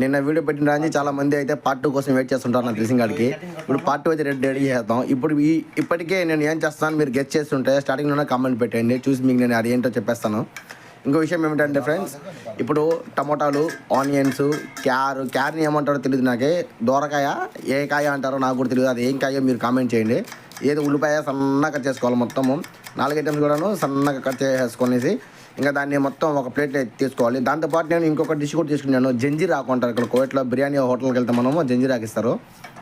నిన్న వీడియో పెట్టిన రాజు చాలా మంది అయితే పార్ట్ 2 కోసం వెయిట్ చేస్తుంటారు నాకు తెలిసిన కాడికి. ఇప్పుడు పార్ట్ 2 అయితే రెడీ చేద్దాం. ఇప్పుడు ఇప్పటికే నేను ఏం చేస్తాను మీరు గెస్ట్ చేస్తుంటే స్టార్టింగ్లోనే కామెంట్ పెట్టండి, చూసి మీకు నేను అది ఏంటో చెప్పేస్తాను. ఇంకో విషయం ఏమిటంటే ఫ్రెండ్స్, ఇప్పుడు టమోటాలు, ఆనియన్స్, క్యార్ని ఏమంటారో తెలియదు నాకే, దోరకాయ ఏ కాయ అంటారో నాకు కూడా తెలియదు, అది ఏం కాయో మీరు కామెంట్ చేయండి. ఏదో ఉల్లిపాయ సన్నగా కట్ చేసుకోవాలి, మొత్తము 4 ఐటమ్స్ కూడాను సన్నగా కట్ చేసుకొనేసి ఇంకా దాన్ని మొత్తం ఒక ప్లేట్ తీసుకోవాలి. దాంతోపాటు నేను ఇంకొక డిష్ కూడా తీసుకున్నాను, జంజీరాకు అంటారు. ఇక్కడ కోవిట్లో బిర్యానీ హోటల్కి వెళ్తే మనము జంజీరాకు ఇస్తారు,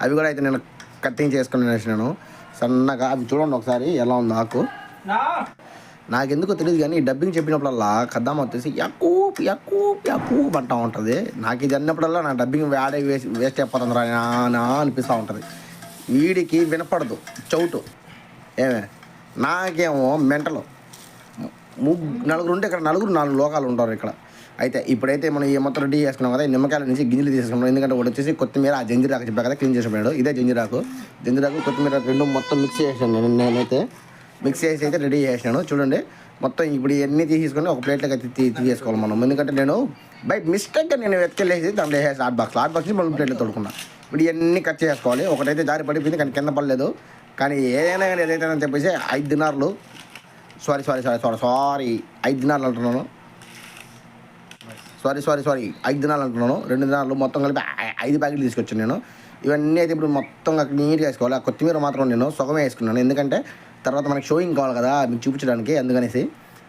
అవి కూడా అయితే నేను కట్టింగ్ చేసుకుని వేసినాను సన్నగా. అవి చూడండి ఒకసారి ఎలా ఉంది ఆకు. నాకెందుకో తెలియదు కానీ డబ్బింగ్ చెప్పినప్పుడల్లా కద్దాం వచ్చేసి యక్కూప్ యక్కూప్ యక్కూప్ అంటూ ఉంటుంది. నాకు ఇది అన్నప్పుడల్లా నా డబ్బింగ్ వేస్ట్ అయిపోతుంది నా అనిపిస్తూ ఉంటుంది. వీడికి వినపడదు చౌటు, ఏమే నాకేమో మెంటలు. నలుగురు ఉంటే ఇక్కడ 4 లోకాలు ఉంటారు ఇక్కడ. అయితే ఇప్పుడైతే మనం ఈ మొత్తం రెడీ చేసుకున్నాం కదా, నిమ్మకాయల నుంచి గింజలు తీసుకున్నాం. ఎందుకంటే ఒకటి వచ్చేసి కొత్తిమీర, ఆ జంజీరాకు చెప్పా కదా క్లీన్ చేసిపోయాడు, ఇదే జంజీరాకు కొత్తిమీర 2 మొత్తం మిక్స్ చేసాను నేనైతే. మిక్స్ చేసి అయితే రెడీ చేసినాను చూడండి. మొత్తం ఇప్పుడు ఇవన్నీ తీసుకొని ఒక ప్లేట్లోకి అయితే తీసుకోవాలి మనం. ఎందుకంటే నేను బై మిస్టేక్గా నేను వెతికెళ్ళేసి దాంట్లో వేసేసి హాట్ బాక్స్ నుంచి మనం ప్లేట్లో తొడుకున్నా. ఇప్పుడు ఇవన్నీ కట్ చేసుకోవాలి. ఒకటైతే జారి పడిపోయింది కానీ కింద పడలేదు. కానీ ఏదైనా కానీ ఏదైతే అని చెప్పేసి 5 దినార్లు సారీ 5 దినార్లు అంటున్నాను, సారీ 5 దినాలు అంటున్నాను. 2 దినాలు మొత్తం కలిపి 5 ప్యాకెట్లు తీసుకొచ్చాను నేను. ఇవన్నీ అయితే ఇప్పుడు మొత్తం నీట్గా వేసుకోవాలి. ఆ కొత్తిమీర మాత్రం నేను సగమే వేసుకున్నాను, ఎందుకంటే తర్వాత మనకి షోయింగ్ కావాలి కదా మీకు చూపించడానికి, అందుకనేసి.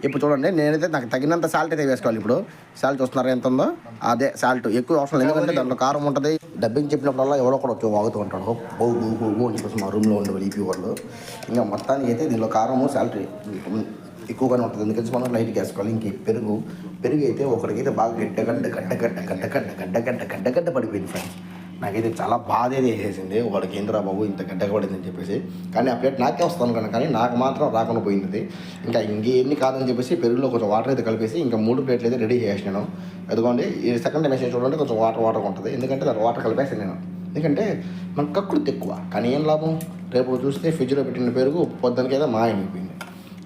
ఇప్పుడు చూడండి నేనైతే నాకు తగినంత సాల్ట్ అయితే వేసుకోవాలి. ఇప్పుడు సాల్ట్ చూస్తున్నారా ఎంత ఉందో, అదే సాల్ట్ ఎక్కువ అవసరం, ఎందుకంటే దాంట్లో కారం ఉంటుంది. డబ్బింగ్ చెప్పినప్పుడల్లా ఎవడో కూడా వచ్చి వాగుతూ ఉంటాడు అని చెప్పేసి మా రూమ్లో ఉండేవాళ్ళు ఈపీ వాళ్ళు. ఇంకా మొత్తానికి అయితే దీనిలో కారము సాల్ట్ ఎక్కువగానే ఉంటుంది, ఎందుకంటే మనం లైట్గా వేసుకోవాలి. ఇంక పెరుగు అయితే ఒకరికైతే బాగా గడ్డ పడిపోయింది ఫ్రెండ్స్. నాకైతే చాలా బాధ అయితే వేసేసింది, వాడికి ఏంద్రా బాబు ఇంత గడ్డగా పడిందని చెప్పేసి. కానీ ఆ ప్లేట్ నాకే వస్తాను కనుక, కానీ నాకు మాత్రం రాకుండా పోయింది. ఇంకా ఇంకేన్ని కాదని చెప్పేసి పెరుగులో కొంచెం వాటర్ అయితే కలిపేసి ఇంకా 3 ప్లేట్లు అయితే రెడీ చేసినాను. అదిగోండి ఈ సెకండ్ టైం వేసేసి చూడండి కొంచెం వాటర్ ఉంటుంది, ఎందుకంటే దాని వాటర్ కలిపేసాను నేను. ఎందుకంటే మనకు కక్కుడు ఎక్కువ, కానీ ఏం లాభం, రేపు చూస్తే ఫ్రిడ్జ్లో పెట్టిన పెరుగు పొద్దునకైతే మాయమైపోయింది.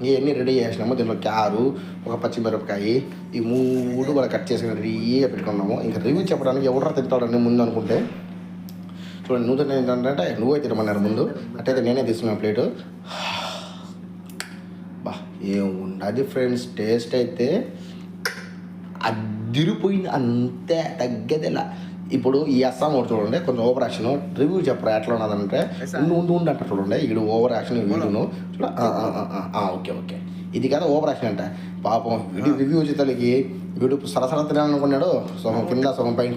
ఇవన్నీ రెడీ చేసినాము. దీనిలో క్యారు, ఒక పచ్చిమిరపకాయ, ఈ 3 కూడా కట్ చేసుకుని రెడీగా పెట్టుకున్నాము. ఇంకా రివ్యూ చెప్పడానికి ఎవడో తింటాడని ముందు అనుకుంటే చూడండి, నూతన ఏంటంటే నువ్వే తినమన్నారు ముందు, అట్టయితే నేనే తీసుకున్నాను ప్లేటు. బా ఏముండదు ఫ్రెండ్స్, టేస్ట్ అయితే అదిరిపోయింది, అంతే తగ్గదేలా. ఇప్పుడు ఈ అస్సాం ఒకటి చూడండి కొంచెం ఓవర్ యాక్షన్, రివ్యూ చెప్పరా ఎట్లా ఉన్నదంటే ఉండు అంట చూడండి. ఇక్కడ ఓవర్ యాక్షన్ వీడును చూడ ఓకే ఇది కదా ఓవర్ యాక్షన్ అంట. పాపం వీడి రివ్యూ వచ్చేతలకి వీడు సరసర తినాలనుకున్నాడు, సగం కింద సగం పైన